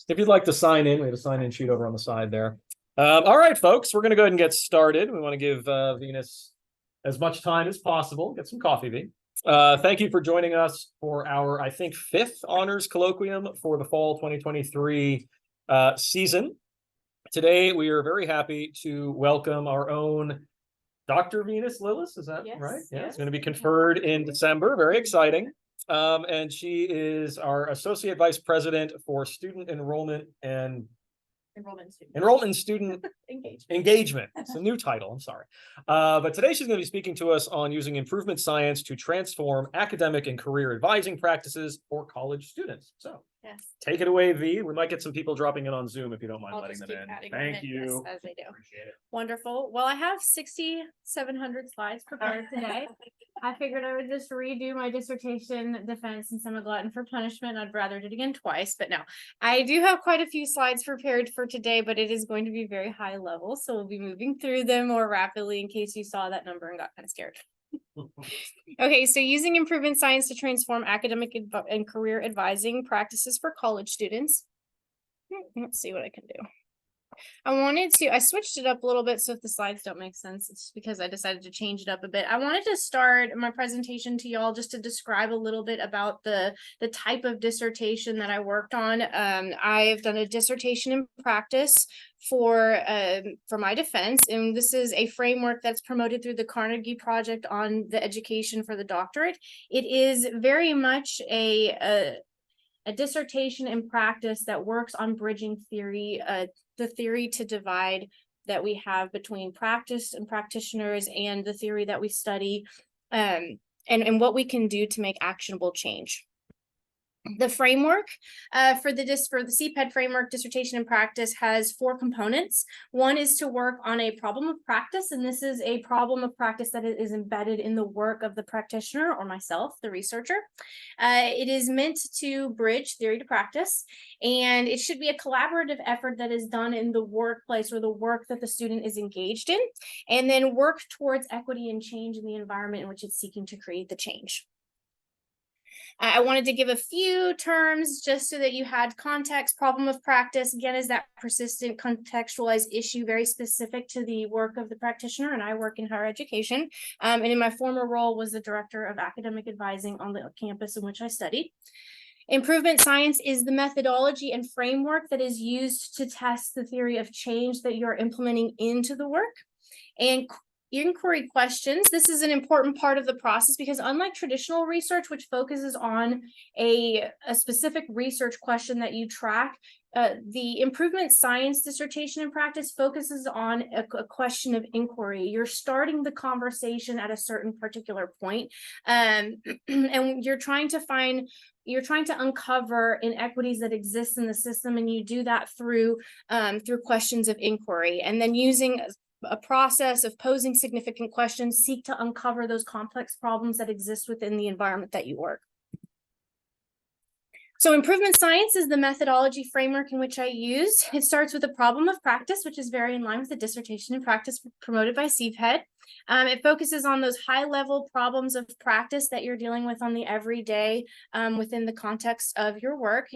If you'd like to sign in, we have a sign-in sheet over on the side there. All right, folks, we're going to go ahead and get started. We want to give Venus as much time as possible. Get some coffee, V. Thank you for joining us for our, I think, 5th honors colloquium for the fall 2023 season. Today, we are very happy to welcome our own Dr. Venus Lillis. Is that right? Yeah, it's going to be conferred in December. Very exciting. And she is our Associate Vice President for Student Enrollment and Student Engagement. It's a new title, I'm sorry. But today she's going to be speaking to us on using improvement science to transform academic and career advising practices for college students. So take it away, V. We might get some people dropping in on Zoom if you don't mind letting them in. Thank you. Yes, as they do. Appreciate it. Wonderful. Well, I have 6,700 slides prepared today. I figured I would just redo my dissertation defense since I'm a glutton for punishment. I'd rather do it again twice, but no. I do have quite a few slides prepared for today, but it is going to be very high level, so we'll be moving through them more rapidly in case you saw that number and got kind of scared. Okay, so using improvement science to transform academic and career advising practices for college students. Let's see what I can do. I switched it up a little bit, so if the slides don't make sense, it's because I decided to change it up a bit. I wanted to start my presentation to y'all just to describe a little bit about the type of dissertation that I worked on. I've done a dissertation in practice for my defense, and this is a framework that's promoted through the Carnegie Project on the education for the doctorate. It is very much a dissertation in practice that works on bridging theory, the theory to divide that we have between practice and practitioners and the theory that we study, and what we can do to make actionable change. The framework for the CPED framework, dissertation in practice, has 4 components. One is to work on a problem of practice, and this is a problem of practice that is embedded in the work of the practitioner or myself, the researcher. It is meant to bridge theory to practice, and it should be a collaborative effort that is done in the workplace or the work that the student is engaged in, and then work towards equity and change in the environment in which it's seeking to create the change. I wanted to give a few terms just so that you had context. Problem of practice, again, is that persistent contextualized issue very specific to the work of the practitioner, and I work in higher education. And in my former role was the director of academic advising on the campus in which I studied. Improvement science is the methodology and framework that is used to test the theory of change that you're implementing into the work. And inquiry questions. This is an important part of the process because unlike traditional research, which focuses on a specific research question that you track, the improvement science dissertation in practice focuses on a question of inquiry. You're starting the conversation at a certain particular point, and you're trying to uncover inequities that exist in the system, and you do that through questions of inquiry, and then using a process of posing significant questions, seek to uncover those complex problems that exist within the environment that you work. So improvement science is the methodology framework in which I use. It starts with a problem of practice, which is very in line with the dissertation in practice promoted by CPED. It focuses on those high-level problems of practice that you're dealing with on the everyday within the context of your work.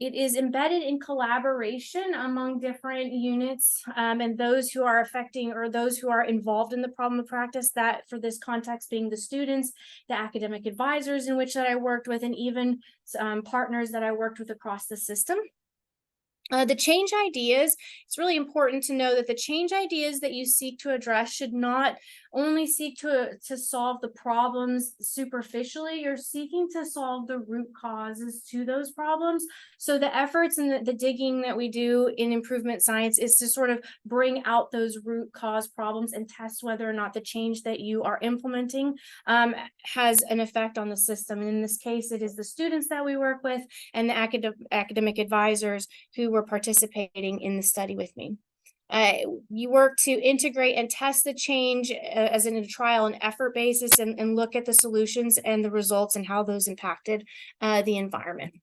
It is embedded in collaboration among different units and those who are affecting or those who are involved in the problem of practice, that for this context being the students, the academic advisors in which that I worked with, and even partners that I worked with across the system. The change ideas, it's really important to know that the change ideas that you seek to address should not only seek to solve the problems superficially. You're seeking to solve the root causes to those problems. So the efforts and the digging that we do in improvement science is to sort of bring out those root cause problems and test whether or not the change that you are implementing has an effect on the system. And in this case, it is the students that we work with and the academic advisors who were participating in the study with me. You work to integrate and test the change as in a trial and effort basis, and look at the solutions and the results and how those impacted the environment.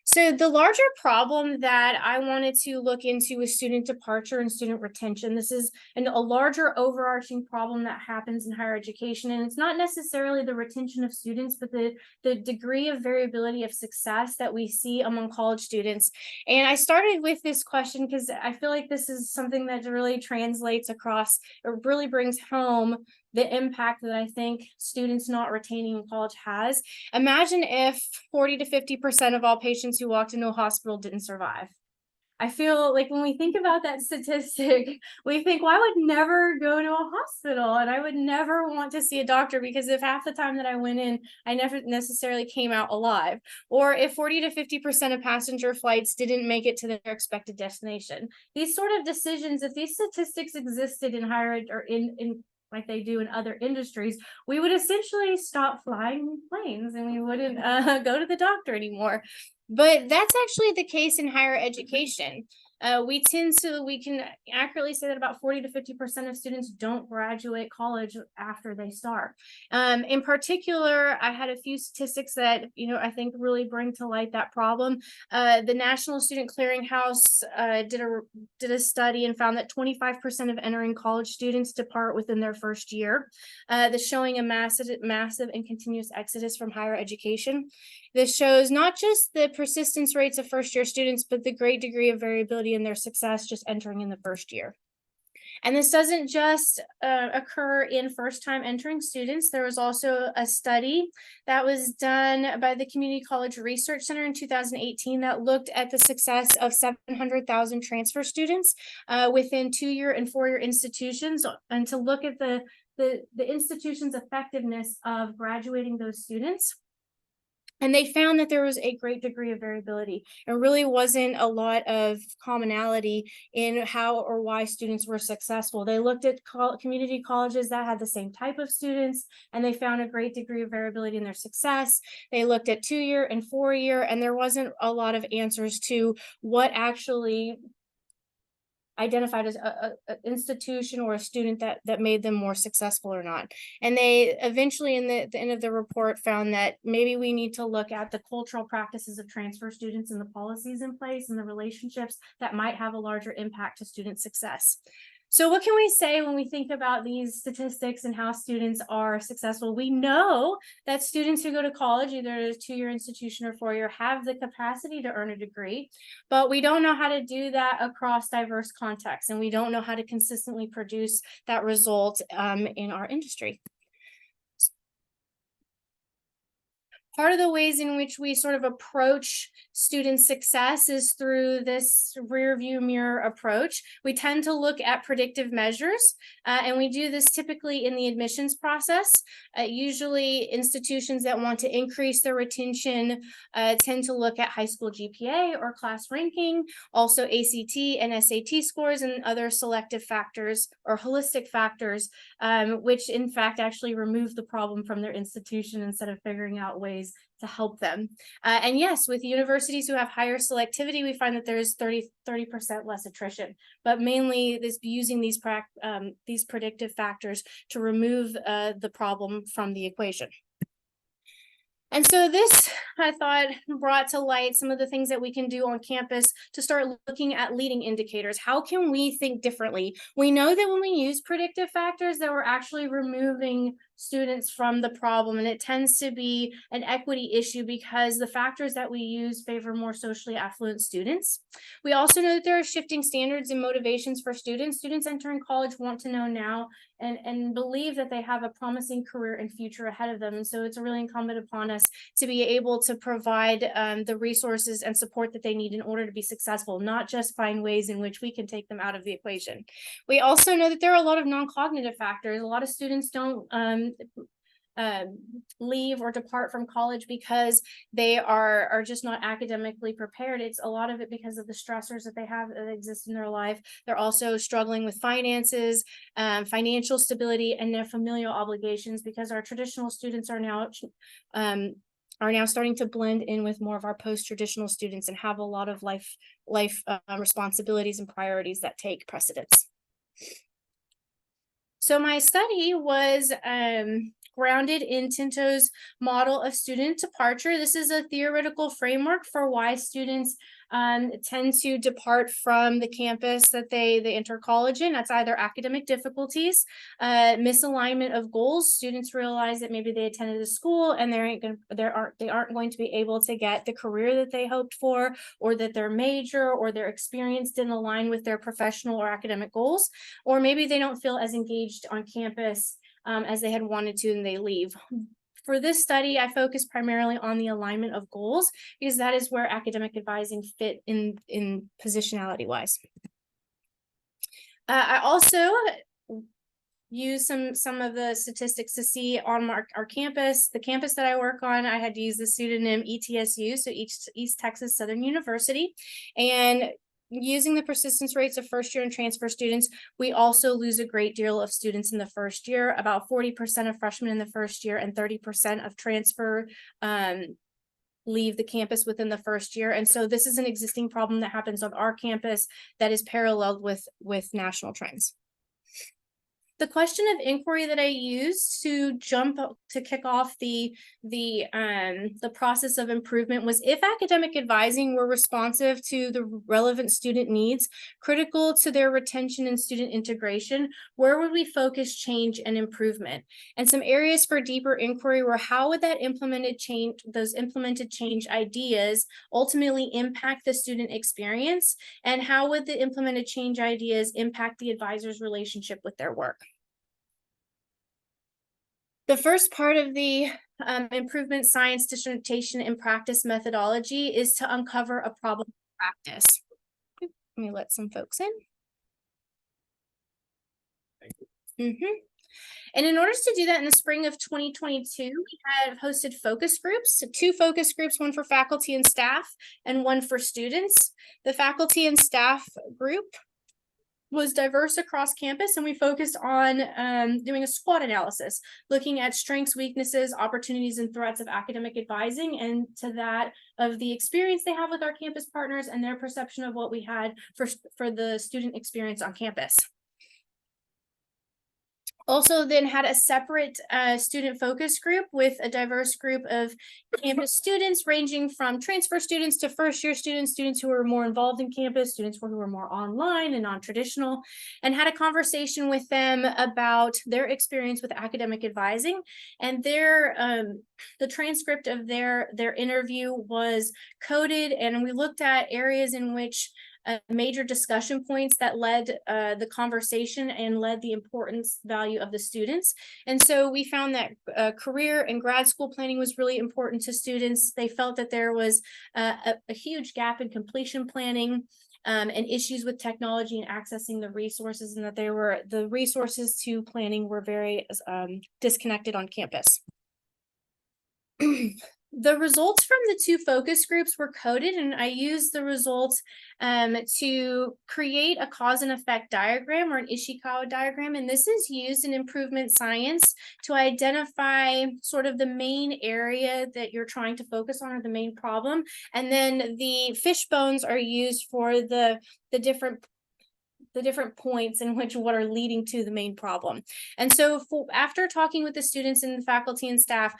So the larger problem that I wanted to look into is student departure and student retention. This is a larger overarching problem that happens in higher education. And it's not necessarily the retention of students, but the degree of variability of success that we see among college students. And I started with this question because I feel like this is something that really translates across, or really brings home the impact that I think students not retaining in college has. Imagine if 40 to 50% of all patients who walked into a hospital didn't survive. I feel like when we think about that statistic, we think, well, I would never go to a hospital and I would never want to see a doctor, because if half the time that I went in, I never necessarily came out alive. Or if 40 to 50% of passenger flights didn't make it to their expected destination. These sort of decisions, if these statistics existed in higher ed, or in like they do in other industries, we would essentially stop flying planes and we wouldn't go to the doctor anymore. But that's actually the case in higher education. We can accurately say that about 40 to 50% of students don't graduate college after they start. In particular, I had a few statistics that, I think really bring to light that problem. The National Student Clearinghouse did a study and found that 25% of entering college students depart within their first year. This showing a massive and continuous exodus from higher education. This shows not just the persistence rates of first-year students, but the great degree of variability in their success just entering in the first year. And this doesn't just occur in first-time entering students. There was also a study that was done by the Community College Research Center in 2018 that looked at the success of 700,000 transfer students within 2-year and 4-year institutions, and to look at the institution's effectiveness of graduating those students. And they found that there was a great degree of variability. There really wasn't a lot of commonality in how or why students were successful. They looked at community colleges that had the same type of students, and they found a great degree of variability in their success. They looked at 2-year and 4-year, and there wasn't a lot of answers to what actually identified as a institution or a student that made them more successful or not. And they eventually, in the end of the report, found that maybe we need to look at the cultural practices of transfer students and the policies in place and the relationships that might have a larger impact to student success. So what can we say when we think about these statistics and how students are successful? We know that students who go to college, either a 2-year institution or 4-year, have the capacity to earn a degree, but we don't know how to do that across diverse contexts, and we don't know how to consistently produce that result in our industry. Part of the ways in which we sort of approach student success is through this rear view mirror approach. We tend to look at predictive measures, and we do this typically in the admissions process. Usually institutions that want to increase their retention tend to look at high school GPA or class ranking, also ACT and SAT scores, and other selective factors or holistic factors, which in fact actually remove the problem from their institution instead of figuring out ways to help them. And yes, with universities who have higher selectivity, we find that there's 30% less attrition, but mainly this using these predictive factors to remove the problem from the equation. And so this, I thought, brought to light some of the things that we can do on campus to start looking at leading indicators. How can we think differently? We know that when we use predictive factors that we're actually removing students from the problem, and it tends to be an equity issue because the factors that we use favor more socially affluent students. We also know that there are shifting standards and motivations for students. Students entering college want to know now and believe that they have a promising career and future ahead of them. And so it's really incumbent upon us to be able to provide the resources and support that they need in order to be successful, not just find ways in which we can take them out of the equation. We also know that there are a lot of non-cognitive factors. A lot of students don't leave or depart from college because they are just not academically prepared. It's a lot of it because of the stressors that they have that exist in their life. They're also struggling with finances, financial stability, and their familial obligations, because our traditional students are now starting to blend in with more of our post-traditional students and have a lot of life responsibilities and priorities that take precedence. So my study was grounded in Tinto's model of student departure. This is a theoretical framework for why students tend to depart from the campus that they enter college in. That's either academic difficulties, misalignment of goals. Students realize that maybe they attended a school and they aren't going to be able to get the career that they hoped for, or that their major or their experience didn't align with their professional or academic goals, or maybe they don't feel as engaged on campus as they had wanted to, and they leave. For this study, I focus primarily on the alignment of goals because that is where academic advising fit in positionality wise. I also use some of the statistics to see on our campus. The campus that I work on, I had to use the pseudonym ETSU, so East Texas Southern University. And using the persistence rates of first year and transfer students, we also lose a great deal of students in the first year. About 40% of freshmen in the first year and 30% of transfer leave the campus within the first year. And so this is an existing problem that happens on our campus that is paralleled with national trends. The question of inquiry that I used to kick off the process of improvement was if academic advising were responsive to the relevant student needs, critical to their retention and student integration, where would we focus change and improvement? And some areas for deeper inquiry were how would that those implemented change ideas ultimately impact the student experience, and how would the implemented change ideas impact the advisor's relationship with their work? The first part of the improvement science dissertation and practice methodology is to uncover a problem practice. Let me let some folks in. Thank you. And in order to do that, in the spring of 2022, we had hosted focus groups, so 2 focus groups, one for faculty and staff and one for students. The faculty and staff group was diverse across campus, and we focused on doing a SWOT analysis, looking at strengths, weaknesses, opportunities, and threats of academic advising, and to that of the experience they have with our campus partners and their perception of what we had for the student experience on campus. Also then had a separate student focus group with a diverse group of campus students ranging from transfer students to first year students, students who were more involved in campus, students who were more online and non-traditional, and had a conversation with them about their experience with academic advising. And the transcript of their interview was coded, and we looked at areas in which major discussion points that led the conversation and led the importance value of the students. And so we found that career and grad school planning was really important to students. They felt that there was a huge gap in completion planning and issues with technology and accessing the resources, and that the resources to planning were very disconnected on campus. The results from the 2 focus groups were coded, and I used the results to create a cause and effect diagram, or an Ishikawa diagram. And this is used in improvement science to identify sort of the main area that you're trying to focus on, or the main problem. And then the fish bones are used for the different points in which what are leading to the main problem. And so after talking with the students and the faculty and staff,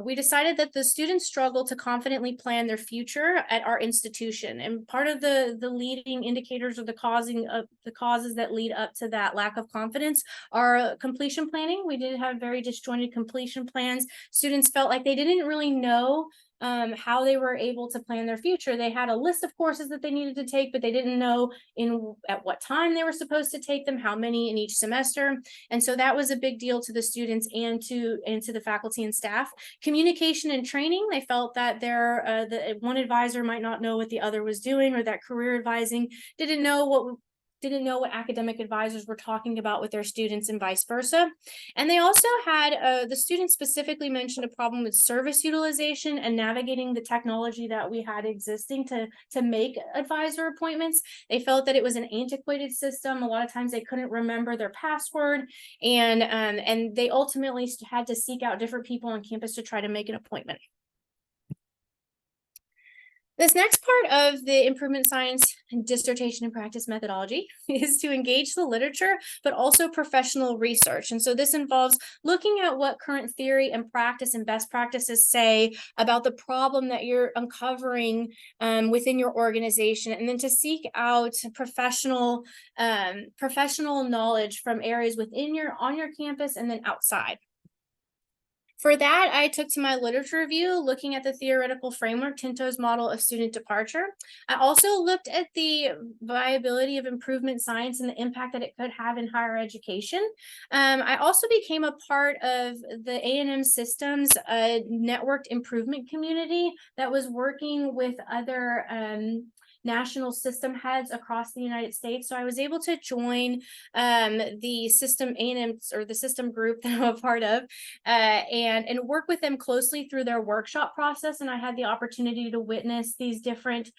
we decided that the students struggle to confidently plan their future at our institution. And part of the leading indicators, or the causes that lead up to that lack of confidence, are completion planning. We did have very disjointed completion plans. Students felt like they didn't really know how they were able to plan their future. They had a list of courses that they needed to take, but they didn't know at what time they were supposed to take them, how many in each semester. And so that was a big deal to the students and to the faculty and staff. Communication and training, they felt that one advisor might not know what the other was doing, or that career advising didn't know what academic advisors were talking about with their students, and vice versa. And they also had, the students specifically mentioned a problem with service utilization and navigating the technology that we had existing to make advisor appointments. They felt that it was an antiquated system. A lot of times they couldn't remember their password, and they ultimately had to seek out different people on campus to try to make an appointment. This next part of the improvement science and dissertation and practice methodology is to engage the literature, but also professional research. And so this involves looking at what current theory and practice and best practices say about the problem that you're uncovering within your organization, and then to seek out professional knowledge from areas on your campus and then outside. For that, I took to my literature review, looking at the theoretical framework, Tinto's model of student departure. I also looked at the viability of improvement science and the impact that it could have in higher education. I also became a part of the A&M Systems networked improvement community that was working with other national system heads across the United States. So I was able to join the system A&M, or the system group that I'm a part of, and work with them closely through their workshop process. And I had the opportunity to witness these different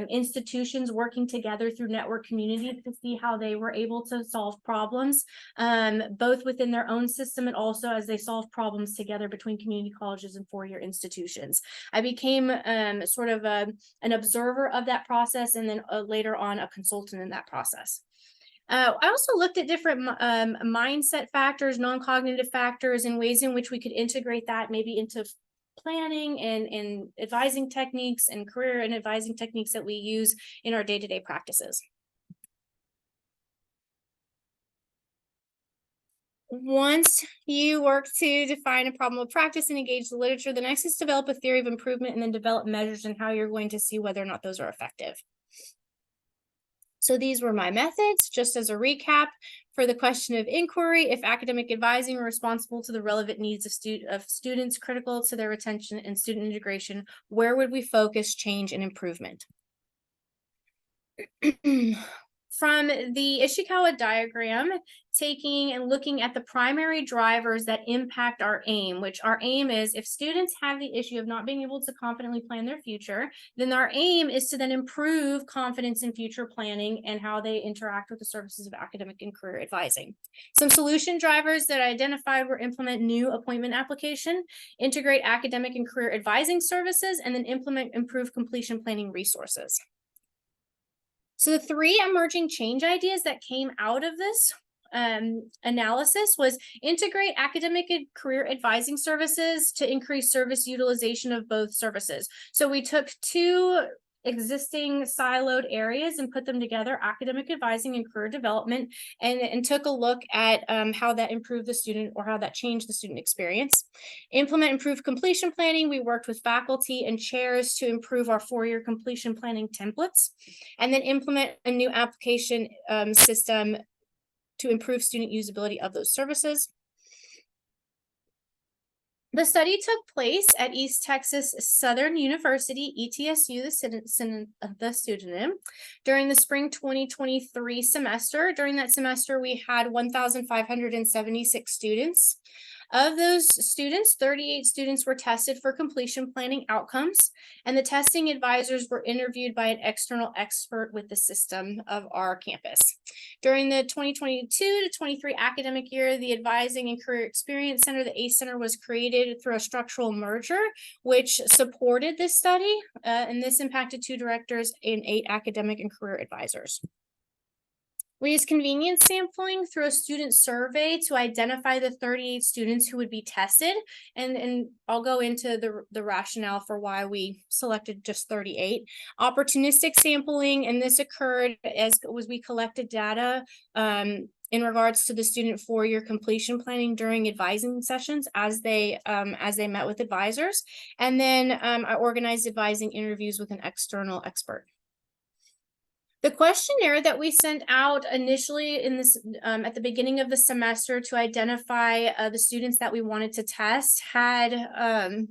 institutions working together through network communities to see how they were able to solve problems, both within their own system and also as they solve problems together between community colleges and four-year institutions. I became sort of an observer of that process, and then later on a consultant in that process. I also looked at different mindset factors, non-cognitive factors, and ways in which we could integrate that maybe into planning and advising techniques and career and advising techniques that we use in our day-to-day practices. Once you work to define a problem of practice and engage the literature, the next is develop a theory of improvement and then develop measures and how you're going to see whether or not those are effective. So these were my methods. Just as a recap, for the question of inquiry, if academic advising were responsible to the relevant needs of students critical to their retention and student integration, where would we focus change and improvement? From the Ishikawa diagram, taking and looking at the primary drivers that impact our aim, which our aim is, if students have the issue of not being able to confidently plan their future, then our aim is to then improve confidence in future planning and how they interact with the services of academic and career advising. Some solution drivers that I identified were implement new appointment application, integrate academic and career advising services, and then implement improved completion planning resources. So the three emerging change ideas that came out of this analysis was integrate academic and career advising services to increase service utilization of both services. So we took two existing siloed areas and put them together, academic advising and career development, and took a look at how that improved the student, or how that changed the student experience. Implement improved completion planning. We worked with faculty and chairs to improve our four-year completion planning templates, and then implement a new application system to improve student usability of those services. The study took place at East Texas Southern University, ETSU, the pseudonym, during the spring 2023 semester. During that semester, we had 1,576 students. Of those students, 38 students were tested for completion planning outcomes, and the testing advisors were interviewed by an external expert with the system of our campus. During the 2022 to 23 academic year, the Advising and Career Experience Center, the ACE Center, was created through a structural merger, which supported this study, and this impacted 2 directors and 8 academic and career advisors. We used convenience sampling through a student survey to identify the 38 students who would be tested. And I'll go into the rationale for why we selected just 38. Opportunistic sampling, and this occurred as we collected data in regards to the student four-year completion planning during advising sessions as they met with advisors. And then I organized advising interviews with an external expert. The questionnaire that we sent out initially in this at the beginning of the semester to identify the students that we wanted to test had can't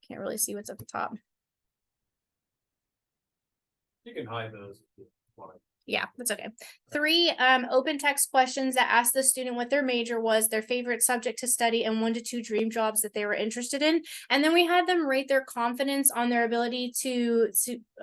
really see what's at the top. You can hide those if you want. Yeah, that's okay. 3 open text questions that ask the student what their major was, their favorite subject to study, and 1 to 2 dream jobs that they were interested in. And then we had them rate their confidence on their ability to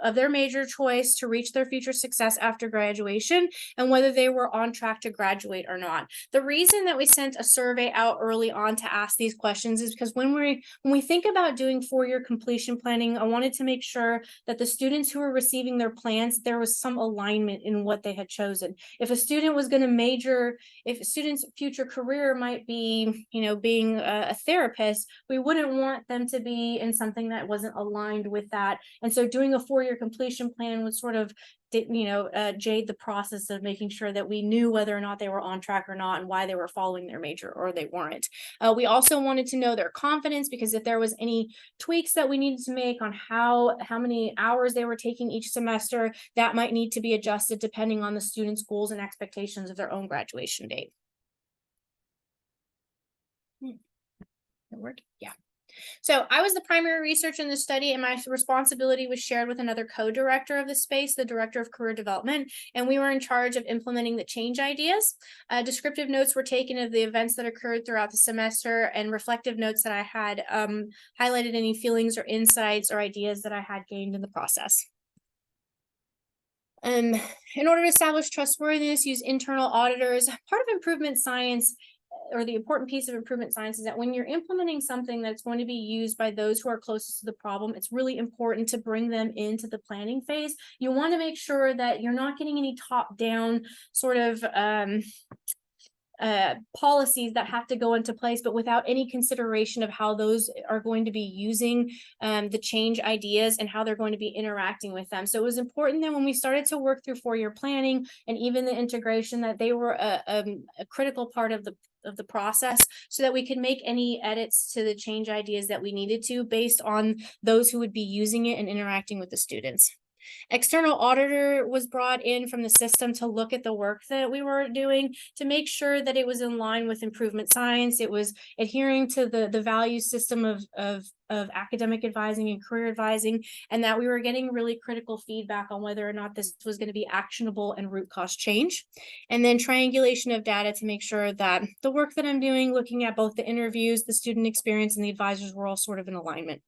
of their major choice to reach their future success after graduation, and whether they were on track to graduate or not. The reason that we sent a survey out early on to ask these questions is because when we think about doing 4-year completion planning, I wanted to make sure that the students who were receiving their plans, there was some alignment in what they had chosen. If a student was going to major, if a student's future career might be, being a therapist, we wouldn't want them to be in something that wasn't aligned with that. And so doing a 4-year completion plan would sort of jade the process of making sure that we knew whether or not they were on track or not, and why they were following their major or they weren't. We also wanted to know their confidence, because if there was any tweaks that we needed to make on how many hours they were taking each semester, that might need to be adjusted depending on the student's goals and expectations of their own graduation date. It worked? Yeah. So I was the primary researcher in the study, and my responsibility was shared with another co-director of the space, the director of career development, and we were in charge of implementing the change ideas. Descriptive notes were taken of the events that occurred throughout the semester, and reflective notes that I had highlighted any feelings or insights or ideas that I had gained in the process. In order to establish trustworthiness, use internal auditors. Part of improvement science, or the important piece of improvement science, is that when you're implementing something that's going to be used by those who are closest to the problem, it's really important to bring them into the planning phase. You want to make sure that you're not getting any top-down sort of policies that have to go into place, but without any consideration of how those are going to be using the change ideas and how they're going to be interacting with them. So it was important that when we started to work through 4-year planning and even the integration, that they were a critical part of the process, so that we could make any edits to the change ideas that we needed to based on those who would be using it and interacting with the students. External auditor was brought in from the system to look at the work that we were doing, to make sure that it was in line with improvement science. It was adhering to the value system of academic advising and career advising, and that we were getting really critical feedback on whether or not this was going to be actionable and root cause change. And then triangulation of data to make sure that the work that I'm doing, looking at both the interviews, the student experience, and the advisors, were all sort of in alignment.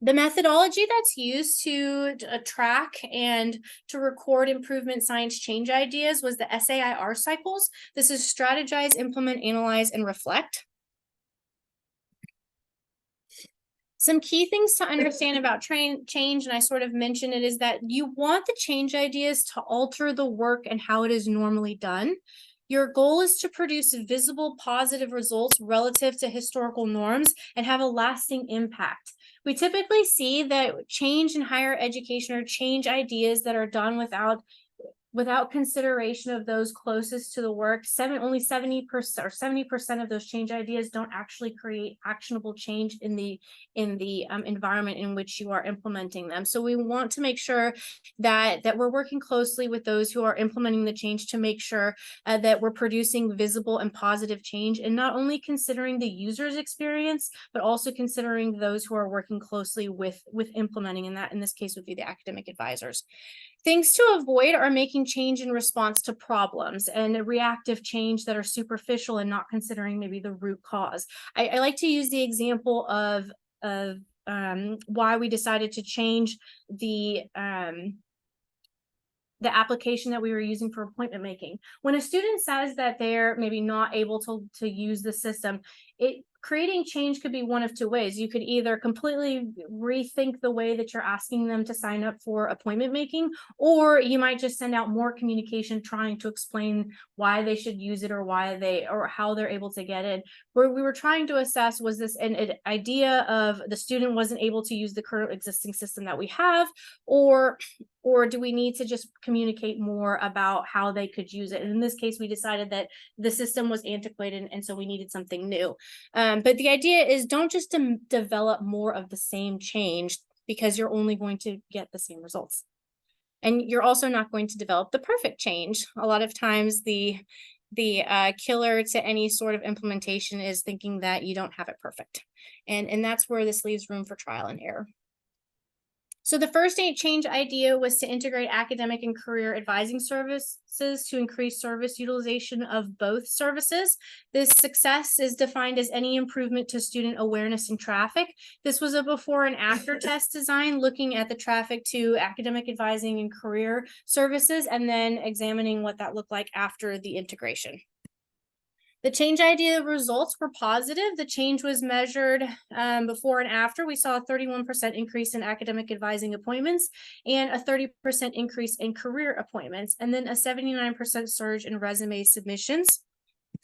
The methodology that's used to track and to record improvement science change ideas was the SAIR cycles. This is strategize, implement, analyze, and reflect. Some key things to understand about change, and I sort of mentioned it, is that you want the change ideas to alter the work and how it is normally done. Your goal is to produce visible positive results relative to historical norms and have a lasting impact. We typically see that change in higher education, or change ideas that are done without consideration of those closest to the work, only 70% or 70% of those change ideas don't actually create actionable change in the environment in which you are implementing them. So we want to make sure that we're working closely with those who are implementing the change to make sure that we're producing visible and positive change, and not only considering the user's experience, but also considering those who are working closely with implementing, and that in this case would be the academic advisors. Things to avoid are making change in response to problems and a reactive change that are superficial and not considering maybe the root cause. I like to use the example of why we decided to change the application that we were using for appointment making. When a student says that they're maybe not able to use the system, creating change could be one of two ways. You could either completely rethink the way that you're asking them to sign up for appointment making, or you might just send out more communication trying to explain why they should use it, or how they're able to get it. Where we were trying to assess, was this an idea of the student wasn't able to use the current existing system that we have, or do we need to just communicate more about how they could use it? And in this case, we decided that the system was antiquated, and so we needed something new. But the idea is, don't just develop more of the same change, because you're only going to get the same results. And you're also not going to develop the perfect change. A lot of times the killer to any sort of implementation is thinking that you don't have it perfect. And that's where this leaves room for trial and error. So the first change idea was to integrate academic and career advising services to increase service utilization of both services. This success is defined as any improvement to student awareness in traffic. This was a before and after test design, looking at the traffic to academic advising and career services, and then examining what that looked like after the integration. The change idea results were positive. The change was measured before and after. We saw a 31% increase in academic advising appointments and a 30% increase in career appointments, and then a 79% surge in resume submissions. I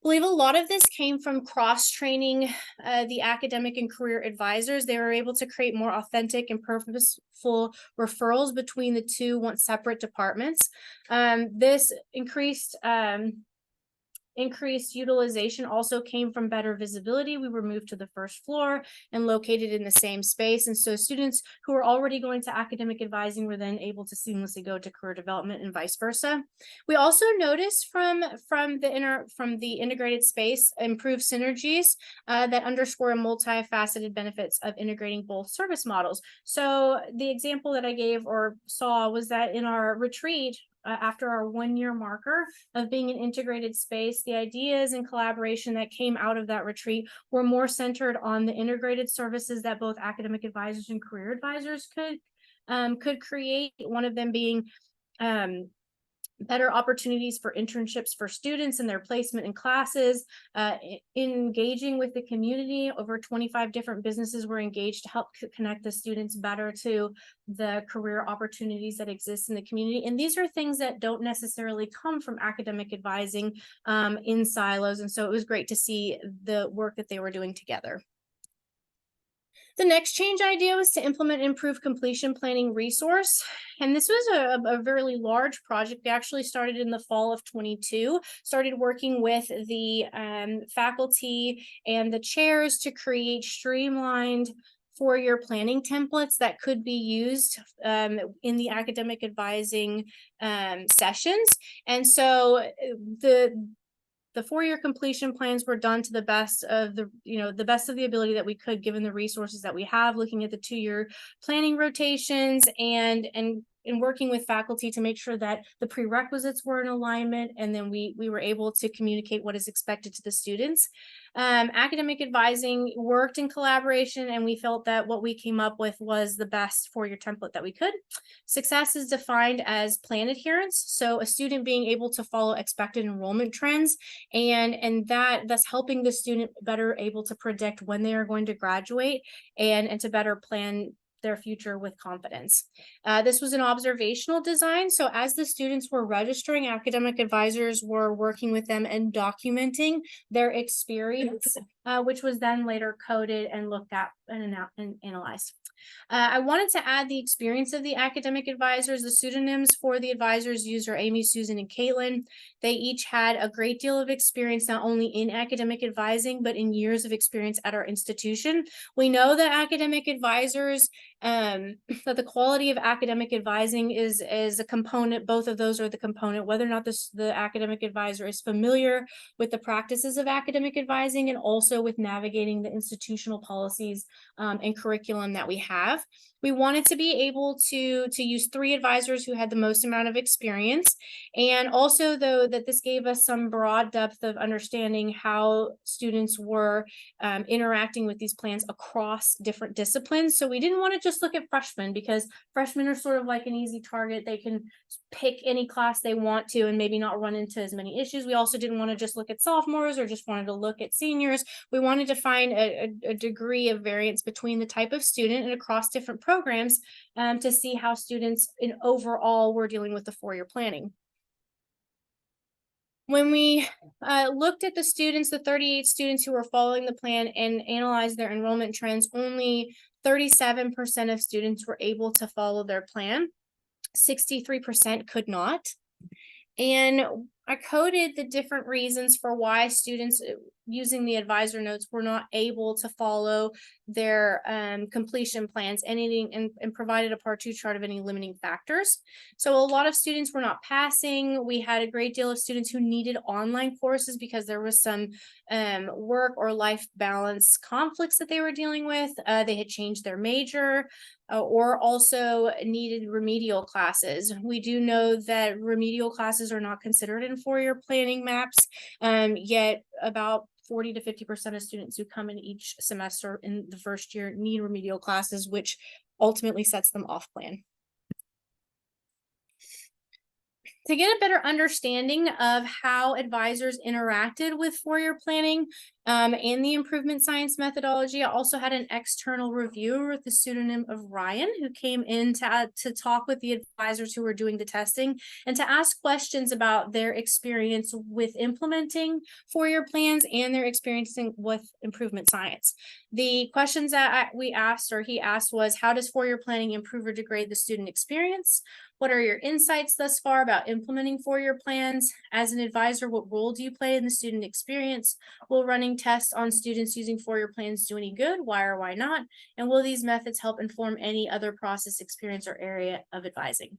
believe a lot of this came from cross-training the academic and career advisors. They were able to create more authentic and purposeful referrals between the two once separate departments. This increased utilization also came from better visibility. We were moved to the first floor and located in the same space. And so students who were already going to academic advising were then able to seamlessly go to career development and vice versa. We also noticed from the integrated space improved synergies that underscore multifaceted benefits of integrating both service models. So the example that I gave or saw was that in our retreat, after our 1-year marker of being an integrated space, the ideas and collaboration that came out of that retreat were more centered on the integrated services that both academic advisors and career advisors could create. One of them being better opportunities for internships for students and their placement in classes, engaging with the community. Over 25 different businesses were engaged to help connect the students better to the career opportunities that exist in the community. And these are things that don't necessarily come from academic advising in silos. And so it was great to see the work that they were doing together. The next change idea was to implement improved completion planning resource. And this was a very large project. We actually started in the fall of 22, started working with the faculty and the chairs to create streamlined four-year planning templates that could be used in the academic advising sessions. And so the four-year completion plans were done to the best of the ability that we could, given the resources that we have, looking at the 2-year planning rotations and working with faculty to make sure that the prerequisites were in alignment, and then we were able to communicate what is expected to the students. Academic advising worked in collaboration, and we felt that what we came up with was the best four-year template that we could. Success is defined as plan adherence, so a student being able to follow expected enrollment trends, and thus helping the student better able to predict when they are going to graduate and to better plan their future with confidence. This was an observational design. So as the students were registering, academic advisors were working with them and documenting their experience, which was then later coded and looked at and analyzed. I wanted to add the experience of the academic advisors. The pseudonyms for the advisors used are Amy, Susan, and Caitlin. They each had a great deal of experience, not only in academic advising, but in years of experience at our institution. We know that academic advisors, that the quality of academic advising is a component. Both of those are the component, whether or not the academic advisor is familiar with the practices of academic advising and also with navigating the institutional policies and curriculum that we have. We wanted to be able to use 3 advisors who had the most amount of experience, and also though that this gave us some broad depth of understanding how students were interacting with these plans across different disciplines. So we didn't want to just look at freshmen, because freshmen are sort of like an easy target. They can pick any class they want to and maybe not run into as many issues. We also didn't want to just look at sophomores or just wanted to look at seniors. We wanted to find a degree of variance between the type of student and across different programs to see how students in overall were dealing with the four-year planning. When we looked at the students, the 38 students who were following the plan and analyzed their enrollment trends, only 37% of students were able to follow their plan. 63% could not. And I coded the different reasons for why students using the advisor notes were not able to follow their completion plans and provided a part 2 chart of any limiting factors. So a lot of students were not passing. We had a great deal of students who needed online courses because there was some work or life balance conflicts that they were dealing with. They had changed their major or also needed remedial classes. We do know that remedial classes are not considered in four-year planning maps, yet about 40 to 50% of students who come in each semester in the first year need remedial classes, which ultimately sets them off plan. To get a better understanding of how advisors interacted with four-year planning and the improvement science methodology, I also had an external reviewer with the pseudonym of Ryan, who came in to talk with the advisors who were doing the testing and to ask questions about their experience with implementing four-year plans and their experiencing with improvement science. The questions that we asked, or he asked, was how does four-year planning improve or degrade the student experience? What are your insights thus far about implementing four-year plans? As an advisor, what role do you play in the student experience? Will running tests on students using four-year plans do any good? Why or why not? And will these methods help inform any other process, experience, or area of advising?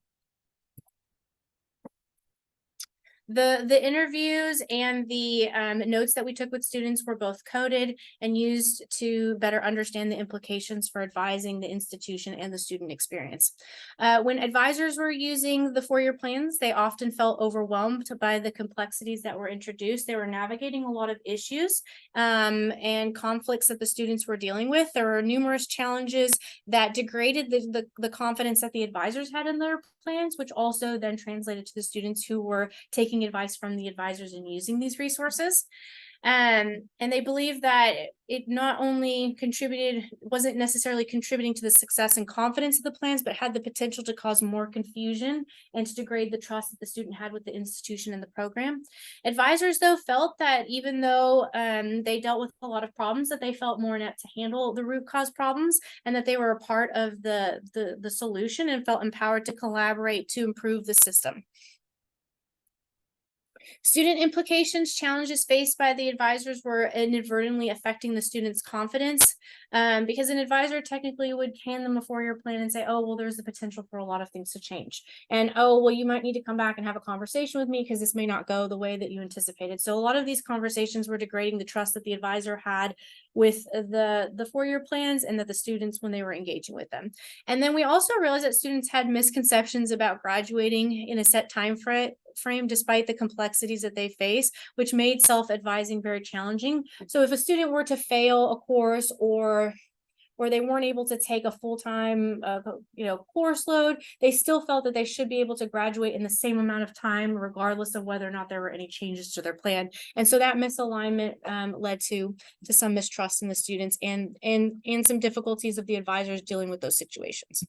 The interviews and the notes that we took with students were both coded and used to better understand the implications for advising the institution and the student experience. When advisors were using the four-year plans, they often felt overwhelmed by the complexities that were introduced. They were navigating a lot of issues and conflicts that the students were dealing with. There were numerous challenges that degraded the confidence that the advisors had in their plans, which also then translated to the students who were taking advice from the advisors and using these resources. And they believe that it not only wasn't necessarily contributing to the success and confidence of the plans, but had the potential to cause more confusion and to degrade the trust that the student had with the institution and the program. Advisors, though, felt that even though they dealt with a lot of problems, that they felt more inept to handle the root cause problems and that they were a part of the solution and felt empowered to collaborate to improve the system. Student implications, challenges faced by the advisors were inadvertently affecting the student's confidence because an advisor technically would hand them a four-year plan and say, oh, well, there's the potential for a lot of things to change. And, oh, well, you might need to come back and have a conversation with me because this may not go the way that you anticipated. So a lot of these conversations were degrading the trust that the advisor had with the four-year plans and that the students when they were engaging with them. And then we also realized that students had misconceptions about graduating in a set time frame despite the complexities that they face, which made self-advising very challenging. So if a student were to fail a course or they weren't able to take a full-time course load, they still felt that they should be able to graduate in the same amount of time, regardless of whether or not there were any changes to their plan. And so that misalignment led to some mistrust in the students and some difficulties of the advisors dealing with those situations.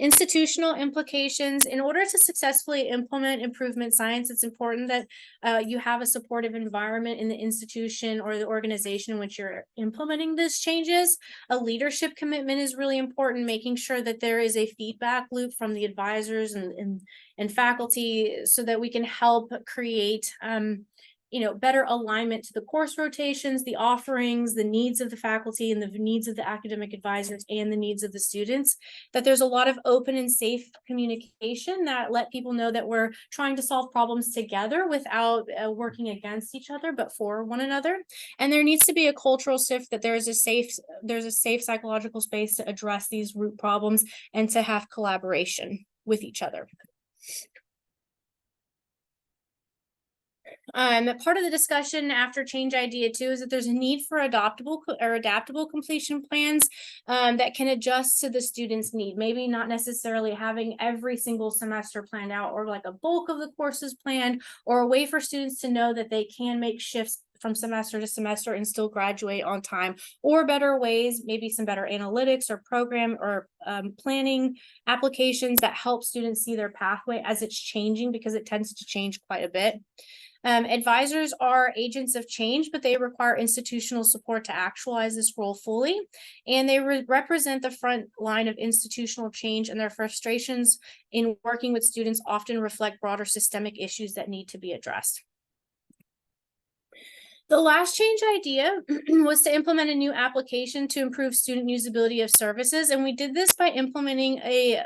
Institutional implications. In order to successfully implement improvement science, it's important that you have a supportive environment in the institution or the organization in which you're implementing these changes. A leadership commitment is really important, making sure that there is a feedback loop from the advisors and faculty so that we can help create better alignment to the course rotations, the offerings, the needs of the faculty and the needs of the academic advisors and the needs of the students, that there's a lot of open and safe communication that let people know that we're trying to solve problems together without working against each other, but for one another. And there needs to be a cultural shift that there's a safe psychological space to address these root problems and to have collaboration with each other. Part of the discussion after change idea 2 is that there's a need for adaptable completion plans that can adjust to the student's need. Maybe not necessarily having every single semester planned out or like a bulk of the courses planned, or a way for students to know that they can make shifts from semester to semester and still graduate on time, or better ways, maybe some better analytics or program or planning applications that help students see their pathway as it's changing, because it tends to change quite a bit. Advisors are agents of change, but they require institutional support to actualize this role fully. And they represent the front line of institutional change, and their frustrations in working with students often reflect broader systemic issues that need to be addressed. The last change idea was to implement a new application to improve student usability of services, and we did this by implementing a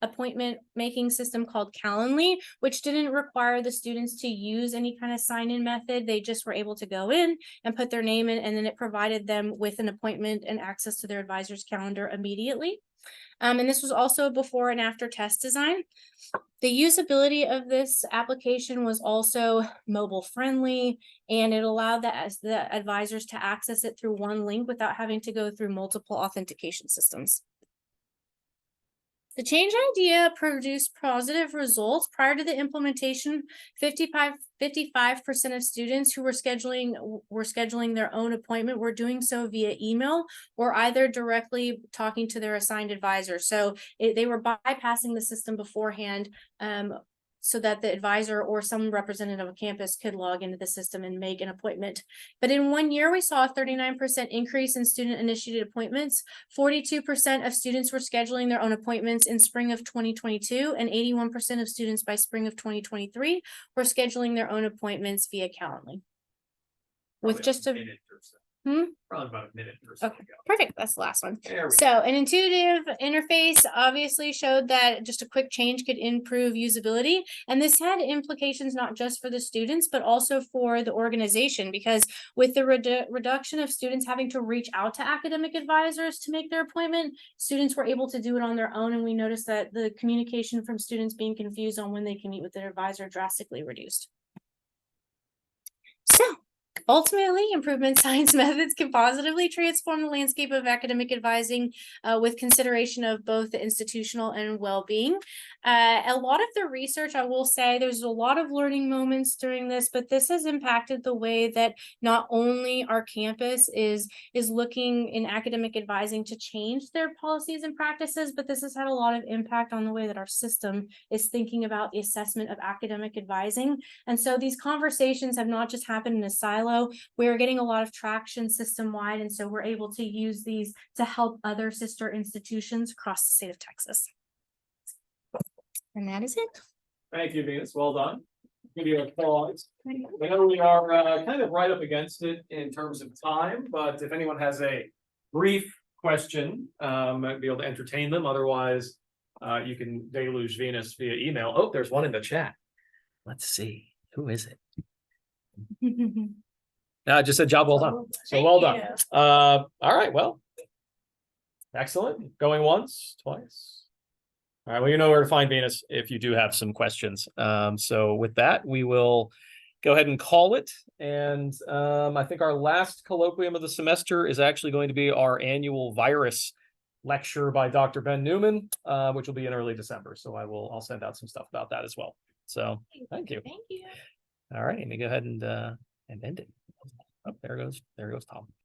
appointment making system called Calendly, which didn't require the students to use any kind of sign-in method. They just were able to go in and put their name in, and then it provided them with an appointment and access to their advisor's calendar immediately. And this was also before and after test design. The usability of this application was also mobile friendly, and it allowed the advisors to access it through one link without having to go through multiple authentication systems. The change idea produced positive results. Prior to the implementation, 55% of students who were scheduling their own appointment were doing so via email or either directly talking to their assigned advisor. So they were bypassing the system beforehand, so that the advisor or some representative of campus could log into the system and make an appointment. But in 1 year, we saw a 39% increase in student-initiated appointments. 42% of students were scheduling their own appointments in spring of 2022, and 81% of students by spring of 2023 were scheduling their own appointments via Calendly. With just a minute or so. Hmm? Probably about a minute or so Okay, ago. perfect. That's the last one. There we So an intuitive interface obviously showed that just a quick change could improve usability. And this had implications not just for the students, but also for the organization, because with the reduction of students having to reach out to academic advisors to make their appointment, students were able to do it on their own. And we noticed that the communication from students being confused on when they can meet with their advisor drastically reduced. So ultimately, improvement science methods can positively transform the landscape of academic advising with consideration of both the institutional and well-being. A lot of the research, I will say, there's a lot of learning moments during this, but this has impacted the way that not only our campus is looking in academic advising to change their policies and practices, but this has had a lot of impact on the way that our system is thinking about the assessment of academic advising. And so these conversations have not just happened in a silo. We're getting a lot of traction system-wide, and so we're able to use these to help other sister institutions across the state of Texas. And that is it. Thank you, Venus. Well done. Give you applause. I know we are kind of right up against it in terms of time, but if anyone has a brief question, might be able to entertain them. Otherwise, you can deluge Venus via email. Oh, there's one in the chat. Let's see. Who is it? Just said job well done. So well done. All right. Well, excellent. Going once, twice. All right. Well, you know where to find Venus if you do have some questions. So with that, we will go ahead and call it. And I think our last colloquium of the semester is actually going to be our annual virus lecture by Dr. Ben Newman, which will be in early December. So I'll send out some stuff about that as well. So thank you. Thank you. All right. Let me go ahead and end it. Oh, there goes Tom.